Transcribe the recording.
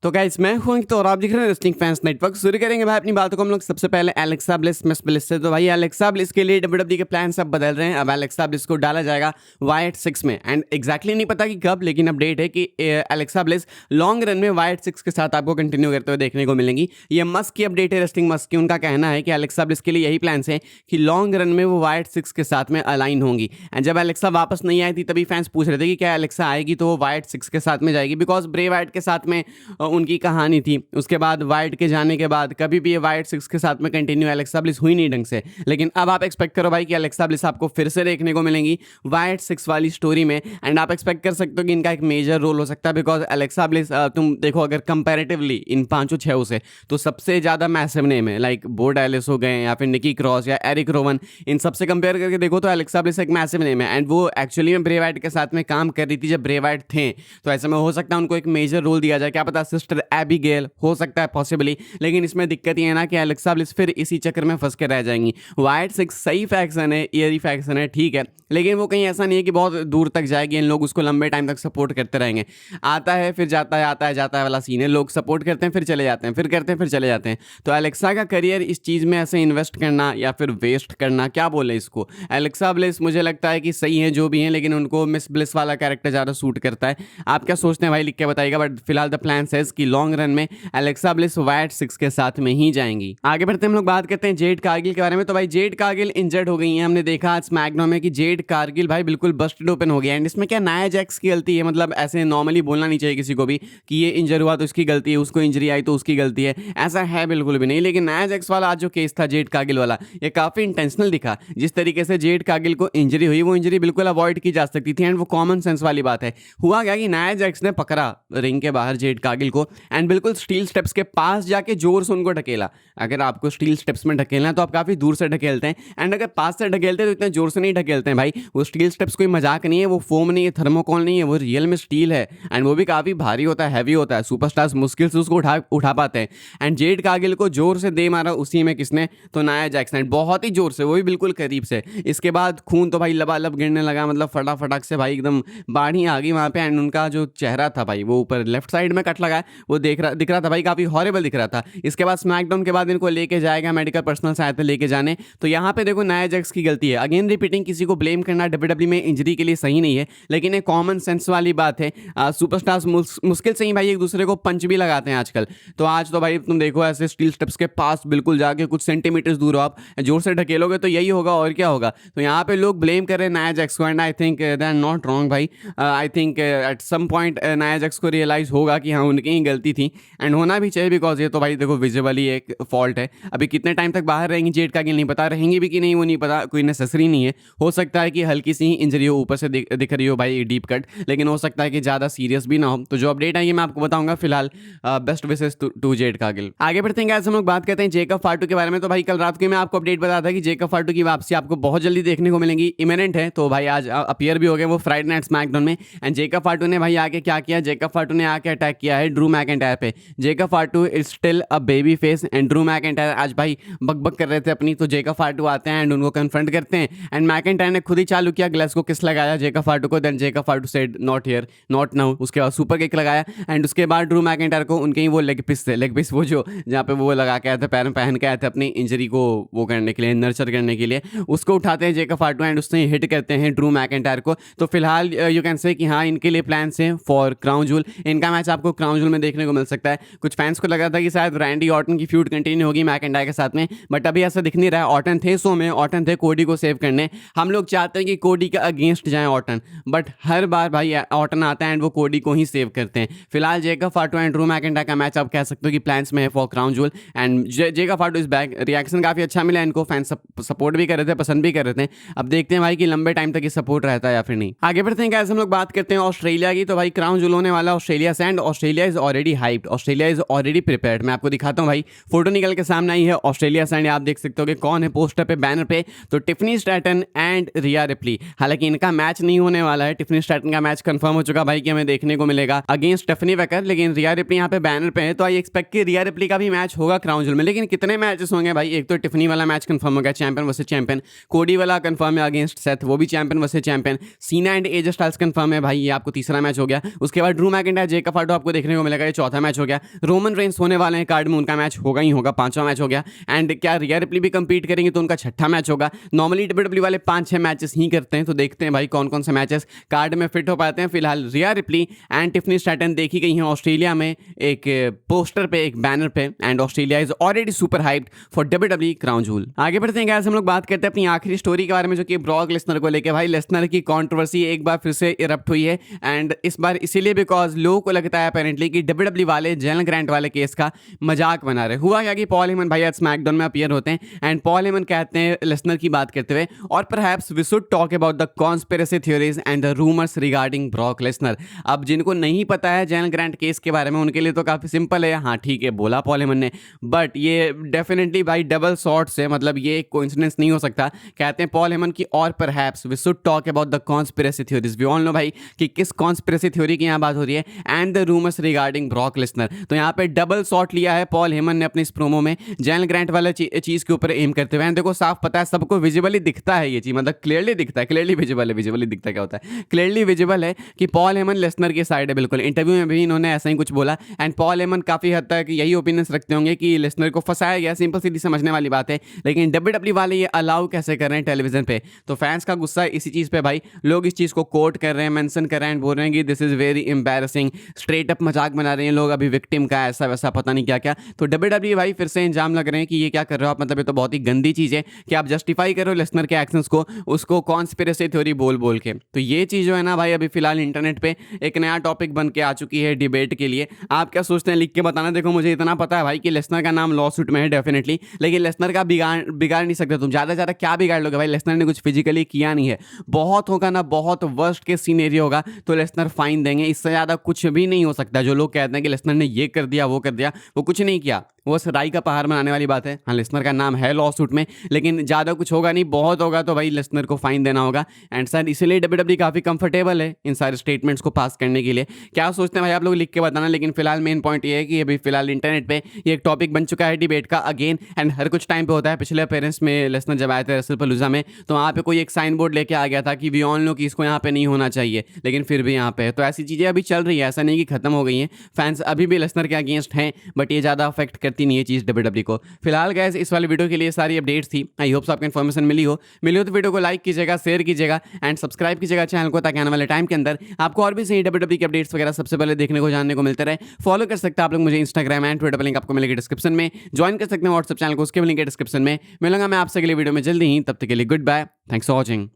तो गाइस मैं हूं तो और आप देख रहे हैं रेसलिंग फैंस नेटवर्क। शुरू करेंगे भाई अपनी बातों को हम लोग सबसे पहले एलेक्सा ब्लिस मिस ब्लिस से। तो भाई एलेक्सा ब्लिस के लिए डब्ल्यूडब्ल्यूई के प्लान सब बदल रहे हैं। अब एलेक्सा ब्लिस को डाला जाएगा वाइट 6 में एंड एग्जैक्टली नहीं पता कि कब, लेकिन अपडेट है कि एलेक्सा ब्लिस लॉन्ग रन में वाइट 6 के साथ आपको कंटिन्यू करते हुए देखने को मिलेंगी। ये मस्क की अपडेट है, रेसलिंग मस्क की। उनका कहना है कि एलेक्सा ब्लिस के लिए यही प्लान है कि लॉन्ग रन में वो वाइट 6 के साथ में अलाइन होंगी। एंड जब एलेक्सा वापस नहीं आई थी तभी फैंस पूछ रहे थे कि क्या एलेक्सा आएगी तो वो वाइट 6 के साथ में जाएगी, बिकॉज ब्रे वाइट के साथ में उनकी कहानी थी। उसके बाद वाइट के जाने के बाद कभी भी ये वाइट 6 के साथ में कंटिन्यू एलेक्सा ब्लिस हुई नहीं ढंग से। लेकिन अब आप एक्सपेक्ट करो भाई कि एलेक्सा ब्लिस आपको फिर से देखने को मिलेंगी वाइट 6 वाली स्टोरी में। एंड आप एक्सपेक्ट कर सकते हो कि इनका एक मेजर रोल हो सकता है, बिकॉज एलेक्सा ब्लिस तुम देखो अगर कंपैरेटिवली इन 5-6 से तो सबसे ज़्यादा मैसिव नेम है। लाइक बो डायलिस हो गए या फिर निकी क्रॉस या एरिक रोवन, इन सबसे कंपेयर करके देखो तो एलेक्सा ब्लिस एक मैसिव नेम है। एंड वो एक्चुअली में ब्रे वाइट के साथ में काम कर रही थी जब ब्रे वाइट थे, तो ऐसे में हो सकता है उनको एक मेजर रोल दिया जाए। क्या पता सिस्टर एबिगेल हो सकता है पॉसिबली। लेकिन इसमें दिक्कत ये है ना कि एलेक्सा ब्लिस फिर इसी चक्कर में फंस के रह जाएंगी। वाइट 6 सही फैक्शन है, ईयरी फैक्शन है, ठीक है, लेकिन वो कहीं ऐसा नहीं है कि बहुत दूर तक जाएगी। इन लोग उसको लंबे टाइम तक सपोर्ट करते रहेंगे। आता है फिर जाता है, आता है जाता है वाला सीन है। लोग सपोर्ट करते हैं फिर चले जाते हैं, फिर करते हैं फिर चले जाते हैं। तो एलेक्सा का करियर इस चीज़ में ऐसे इन्वेस्ट करना या फिर वेस्ट करना, क्या बोले इसको। एलेक्सा ब्लिस मुझे लगता है कि सही है जो भी है, लेकिन उनको मिस ब्लिस वाला कैरेक्टर ज़्यादा सूट करता है। आप क्या सोचते हैं भाई, लिख के बताइएगा। बट फिलहाल द प्लान सेज कि लॉन्ग रन में एलेक्सा ब्लिस वाइट 6 के साथ में ही जाएंगी। आगे बढ़ते हम लोग बात करते हैं जेड कारगिल के बारे में। तो भाई जेड कारगिल इंजर्ड हो गई हैं। हमने देखा आज स्मैकडाउन में कि जेड कारगिल भाई बिल्कुल बस्टेड ओपन हो गया। एंड इसमें क्या नाया जैक्स की गलती है, मतलब ऐसे नॉर्मली बोलना नहीं चाहिए किसी को भी कि ये इंजर हुआ तो इसकी गलती है, उसको इंजरी आई तो उसकी गलती है, ऐसा है बिल्कुल भी नहीं। लेकिन नाया जैक्स वाला आज जो केस था जेड कारगिल वाला, ये काफी इंटेंशनल दिखा। जिस तरीके से जेड कारगिल को इंजरी हुई, वो इंजरी बिल्कुल अवॉइड की जा सकती थी। एंड वो कॉमन सेंस वाली बात है। हुआ क्या कि नाया जैक्स ने पकड़ा रिंग के बाहर जेड कारगिल को एंड बिल्कुल स्टील स्टेप्स के पास जाके जोर से उनको ढकेला। अगर आपको स्टील स्टेप्स में ढकेलना है तो आप काफी दूर से ढकेलते हैं, एंड अगर पास से ढकेलते हैं तो इतने जोर से नहीं ढकेलते हैं भाई। वो स्टील स्टेप्स कोई मजाक नहीं है, वो फोम नहीं है, थर्मोकोल नहीं है, वो रियल में स्टील है। एंड वो भी काफी भारी होता है, हैवी होता है। सुपरस्टार्स मुश्किल से उसको उठा पाते हैं। एंड जेड कारगिल को जोर से दे मारा उसी में किसने, तो नाया जैक्स ने, बहुत ही जोर से, वो भी बिल्कुल करीब से। इसके बाद खून तो भाई लबालब गिरने लगा, मतलब फटाफट से भाई एकदम बाढ़ी आ गई वहाँ पे। एंड उनका जो चेहरा था भाई, वो ऊपर लेफ्ट साइड में कट लगा है, वो दिख रहा था भाई, काफी हॉरिबल दिख रहा था। इसके बाद स्मैकडाउन के बाद इनको लेके जाएगा मेडिकल पर्सनल से आए थे लेके जाने। तो यहाँ पे देखो नाया जैक्स की गलती है। अगेन रिपीटिंग, किसी को ब्लेम करना डब्ल्यूडब्ल्यूई में इंजरी के लिए सही नहीं है, लेकिन एक कॉमन सेंस वाली बात है। सुपरस्टार्स मुश्किल से ही भाई एक दूसरे को पंच भी लगाते हैं आजकल। तो आज तो भाई तुम देखो ऐसे स्टील स्टेप्स के पास बिल्कुल जाके कुछ सेंटीमीटर्स दूर हो, आप जोर से ढकेलोगे तो यही होगा और क्या होगा। तो यहाँ पे लोग ब्लेम कर रहे हैं नाया जैक्स को, and I think they are not wrong भाई। I think at some point नाया जैक्स को रियलाइज होगा कि हाँ उनकी ही गलती थी, एंड होना भी चाहिए, बिकॉज ये तो भाई देखो विजुअली एक फॉल्ट है। अभी कितने टाइम तक बाहर रहेंगी जेड कारगिल नहीं पता, रहेंगी भी कि नहीं वो नहीं पता, कोई नेसेसरी नहीं है। हो सकता है कि हल्की सी ही इंजरी हो, ऊपर से दिख रही हो भाई डीप कट, लेकिन हो सकता है कि ज़्यादा सीरियस भी ना हो। तो जो अपडेट है ये मैं आपको बताऊंगा। फिलहाल best wishes to Z Kargil. आगे बढ़ते हैं गाइस, हम लोग बात करते हैं जेकब फाटू के बारे में। तो भाई कल रात को मैं आपको अपडेट बताया था कि जेकब फाटू की वापसी आपको बहुत जल्दी देखने को मिलेंगी, इमिनेंट है। तो भाई आज अपीयर भी हो गए वो फ्राइडे नाइट स्मैकडाउन में। एंड जेकब फाटू ने भाई आके क्या किया, जेकब फाटू ने आके अटैक किया है ड्रू मैकिंटायर पे। Jacob फाटू is still a baby face and Drew McIntyre आज भाई बकबक कर रहे थे अपनी। तो जेकब फाटू आते हैं एंड उनको कन्फ्रंट करते हैं, एंड मैकिंटायर ने खुद ही चालू किया ग्लव्स को किस लगाया जेकब फाटू को। Then Jacob Fatu said not here not now. उसके बाद सुपर किक लगाया, एंड उसके बाद ड्रू मैकिंटायर को उनके ही वो लेग पीस थे, लेग पीस वो जो जहाँ पे वो लगा के आए थे, पैर में पहन के आए थे अपनी इंजरी को वो करने के लिए, नर्चर करने के लिए, उसको उठाते हैं जेकब फाटू एंड उससे हिट करते हैं ड्रू मैकिंटायर को। तो फिलहाल यू कैन से कि हाँ इनके लिए प्लान है फॉर क्राउन जूल। इनका मैच आपको क्राउन जूल में देखने को मिल सकता है। कुछ फैंस को लगा था कि शायद रैंडी ऑर्टन की फ्यूड कंटिन्यू होगी मैकिंटायर के साथ में, बट अभी ऐसा दिख नहीं रहा है। ऑर्टन थे शो में, ऑर्टन थे कोडी को सेव करने। हम लोग चाहते हैं कि कोडी के अगेंस्ट जाए ऑर्टन, बट हर बार भाई ऑर्टन आता है एंड वो कोडी को ही सेव करते हैं। फिलहाल जेकब फाटू एंड ड्रू मैकिंटायर का मैच आप कह सकते हो कि प्लान्स में है for crown joule, and Jacob फाटू is back. Reaction काफी अच्छा मिला इनको, फैंस सपोर्ट भी कर रहे थे, पसंद भी कर रहे थे। अब देखते हैं भाई कि लंबे टाइम तक ये सपोर्ट रहता है या फिर नहीं। आगे बढ़ते हैं गाइस, हम लोग बात करते हैं ऑस्ट्रेलिया की। तो भाई क्राउन जूल होने वाला ऑस्ट्रेलिया से, and Australia is already hyped, Australia is already prepared. मैं आपको दिखाता हूँ भाई, फोटो निकल के सामने आई है ऑस्ट्रेलिया से, एंड आप देख सकते हो कि कौन है पोस्टर पे, बैनर पे। तो Tiffany Staten and Riya replay. हालांकि इनका मैच नहीं होने वाला है, टिफनी स्टैटन का मैच कंफर्म हो चुका भाई कि हमें देखने को मिलेगा अगेंस्ट स्टेफनी वेकर, लेकिन रिया रिप्ली यहाँ पे बैनर पे है। तो आई एक्सपेक्ट कि रिया रिप्ली का भी मैच होगा क्राउन जूल में। लेकिन कितने मैचेस होंगे भाई, एक तो टिफनी वाला मैच कंफर्म हो गया, चैंपियन वर्सेस चैंपियन। कोडी वाला कंफर्म है अगेंस्ट सेथ, वो भी चैंपियन वर्सेस चैंपियन। सीना एंड एज स्टाइल्स कंफर्म है भाई, ये आपको तीसरा मैच हो गया। उसके बाद ड्रू मैकिंटायर जेकब फाटू आपको देखने को मिलेगा, ये चौथा मैच हो गया। रोमन रेंस होने वाले हैं कार्ड में, उनका मैच होगा ही होगा, पांचवा मैच हो गया। एंड क्या रिया रिप्ली भी कंपीट करेंगे तो उनका छठा मैच होगा। नॉर्मली डब्ल्यूडब्ल्यू वाले 5-6 मैचेस ही करते हैं, तो देखते हैं भाई कौन कौन से मैचेस कार्ड में फिट हो पाते हैं। फिलहाल रिया रिप्ली एंड टिफनी स्टैटन देखी गई हैं ऑस्ट्रेलिया में एक पोस्टर पे, एक बैनर पे, and Australia is already super hyped for WWE crown joule. आगे बढ़ते हैं गाइस, हम लोग बात करते हैं अपनी आखिरी स्टोरी के बारे में, जो कि ब्रॉक लेसनर को लेकर। भाई लेसनर की कंट्रोवर्सी एक बार फिर से इरप्ट हुई है, एंड इस बार इसीलिए बिकॉज लोगों को लगता है अपेरेंटली कि डब्ल्यूडब्ल्यू वाले जेलन ग्रांट वाले केस का मजाक बना रहे। हुआ क्या कि पॉल हेमन भाई आज स्मैकडाउन में अपीयर होते हैं, एंड पॉल हेमन कहते हैं लेसनर की बात करते हुए, और perhaps we should talk about the conspiracy theories and the rumours regarding Brock Lesnar. अब जिनको नहीं पता है जेलन ग्रांट केस के बारे में, उनके लिए तो काफी सिंपल है, हाँ ठीक है बोला पॉल हेमन ने, बट ये डेफिनेटली भाई डबल शॉट से, मतलब ये कोइंसिडेंस नहीं हो सकता। कहते हैं पॉल हेमन की, और perhaps we should talk about the conspiracy theories. We all know भाई कि किस कॉन्स्पिरेसी थ्योरी की यहाँ बात हो रही है, and the rumours regarding Brock Lesnar. तो यहाँ पे डबल शॉट लिया है पॉल हेमन ने अपनी इस प्रोमो में जेलन ग्रांट वाला चीज के ऊपर एम करते हुए। देखो साफ पता है, सबको विजिबली दिखता है ये चीज, मतलब क्लियरली दिखता है, क्लियरली विजिबल है, विजिबली दिखता क्या होता है, क्लियरली विजिबल है कि पॉल हेमन लेसनर की साइड है बिल्कुल। इंटरव्यू में भी इन्होंने ऐसा ही कुछ बोला, एंड पॉल हेमन काफी हद तक यही ओपिनियंस रखते होंगे कि लेसनर को फंसाया गया, सिंपल सीधी समझने वाली बात है। लेकिन डब्ल्यूडब्ल्यू वाले ये अलाउ कैसे कर रहे हैं टेलीविजन पे, तो फैंस का गुस्सा इसी चीज पे भाई। लोग इस चीज को कोट कर रहे हैं, मेंशन कर रहे हैं, बोल रहे हैं कि this is very embarrassing, straight up मजाक बना रहे हैं लोग अभी विक्टिम का, ऐसा वैसा पता नहीं क्या क्या। तो डब्ल्यूडब्ल्यू भाई फिर से इंजाम लग रहे हैं कि ये क्या कर रहे हो आप, मतलब ये तो बहुत ही गंदी चीज है कि आप जस्टिफाई करो लेसनर के एक्शंस को, उसको कॉन्स्पिरेसी थ्योरी बोल बोल के। तो ये चीज जो है ना भाई, अभी फिलहाल इंटरनेट पे एक नया टॉपिक बन के आ चुकी है डिबेट के लिए। आप क्या सोचते हैं लिख के बताना। देखो मुझे इतना पता है भाई कि लेसनर का नाम लॉ सूट में है डेफिनेटली, लेकिन लेसनर का बिगाड़ नहीं सकते तुम, ज्यादा ज्यादा क्या बिगाड़ लोगे भाई, लेसनर ने कुछ फिजिकली किया नहीं है। बहुत होगा ना, बहुत वर्स्ट के सीनेरियो होगा तो लेसनर फाइन देंगे, इससे ज्यादा कुछ भी नहीं हो सकता। जो लोग कहते हैं कि लेसनर ने ये कर दिया वो कर दिया, वो कुछ नहीं किया, वो राई का पहाड़ बनाने वाली बात है। हाँ लेसनर का नाम है लॉ सूट में, लेकिन ज़्यादा कुछ होगा नहीं, बहुत होगा तो भाई लेसनर को फाइन देना होगा। एंड शायद इसीलिए डब्ल्यूडब्ल्यू काफ़ी कंफर्टेबल है इन सारे स्टेटमेंट्स को पास करने के लिए। क्या सोचते हैं भाई आप लोग लिख के बताना। लेकिन फिलहाल मेन पॉइंट ये है कि अभी फिलहाल इंटरनेट पे ये एक टॉपिक बन चुका है डिबेट का अगेन, एंड हर कुछ टाइम पे होता है। पिछले अपीयरेंस में लेसनर जब आए थे रसलपलूजा में, तो वहाँ पे कोई एक साइन बोर्ड लेके आ गया था कि वी ऑल नो कि इसको यहाँ पे नहीं होना चाहिए, लेकिन फिर भी यहाँ पे है। तो ऐसी चीज़ें अभी चल रही है, ऐसा नहीं कि खत्म हो गई हैं। फैंस अभी भी लेसनर के अगेंस्ट हैं, बट ये ज़्यादा अफेक्ट करती नहीं है चीज़ डब्ल्यूडब्ल्यू को। फिलहाल गाइस इस वाले वीडियो के लिए सारी अपडेट्स थी। आई होप आपको इन्फॉर्मेशन मिली हो तो वीडियो को लाइक कीजिएगा, शेयर कीजिएगा, एंड सब्सक्राइब कीजिएगा चैनल को, ताकि आने वाले टाइम के अंदर आपको और भी सही डब्ल्यूडब्ल्यू की अपडेट्स वगैरह सबसे पहले देखने को, जानने को मिलते रहे। फॉलो कर सकते हैं आप लोग मुझे इंस्टाग्राम एंड ट्विटर पर, लिंक आपको मिलेगी डिस्क्रिप्शन में। ज्वाइन कर सकते हैं व्हाट्सएप चैनल को, उसके भी लिंक है डिस्क्रिप्शन में। मिलूंगा मैं आपसे अगले वीडियो में जल्दी ही, तब तक के लिए goodbye, thanks for watching.